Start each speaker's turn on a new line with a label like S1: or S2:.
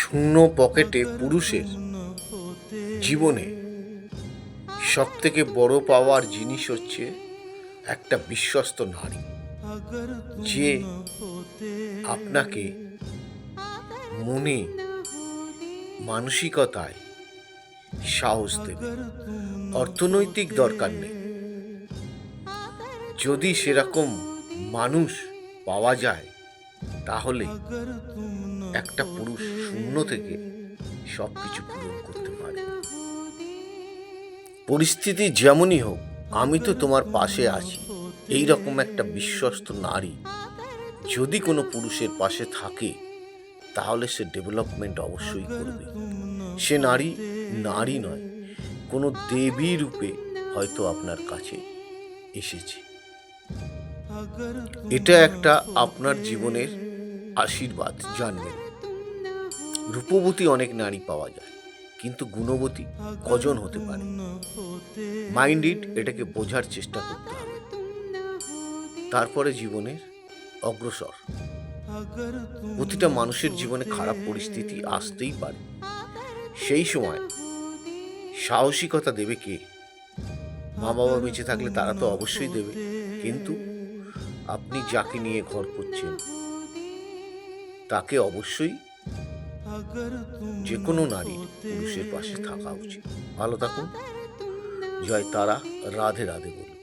S1: শূন্য পকেটে পুরুষের জীবনে সবথেকে বড় পাওয়ার জিনিস হচ্ছে একটা বিশ্বস্ত নারী, যে আপনাকে মনে মানসিকতায় সাহস দেবে। অর্থনৈতিক দরকার নেই, যদি সেরকম মানুষ পাওয়া যায় তাহলে একটা পুরুষ শূন্য থেকে সব কিছু পূরণ করতে পারে। পরিস্থিতি যেমনই হোক, আমি তো তোমার পাশে আছি, এই রকম একটা বিশ্বস্ত নারী যদি কোনো পুরুষের পাশে থাকে তাহলে সে ডেভেলপমেন্ট অবশ্যই করবে। সে নারী নয়, কোনো দেবী রূপে হয়তো আপনার কাছে এসেছে। এটা একটা আপনার জীবনের আশীর্বাদ। জানবেন, রূপবতী অনেক নারী পাওয়া যায়, কিন্তু গুণবতী কজন হতে পারে? মাইন্ড ইট, এটাকে বোঝার চেষ্টা করতে হবে, তারপরে জীবনের অগ্রসর। প্রতিটা মানুষের জীবনে খারাপ পরিস্থিতি আসতেই পারে, সেই সময় সাহসিকতা দেবে কে? মা বাবা বেঁচে থাকলে তারা তো অবশ্যই দেবে, কিন্তু আপনি যাকে নিয়ে ঘর করছেন তাকে অবশ্যই যে কোনো নারীর পুরুষের পাশে থাকা উচিত। ভালো থাকুন। জয় তারা। রাধে রাধে বলুন।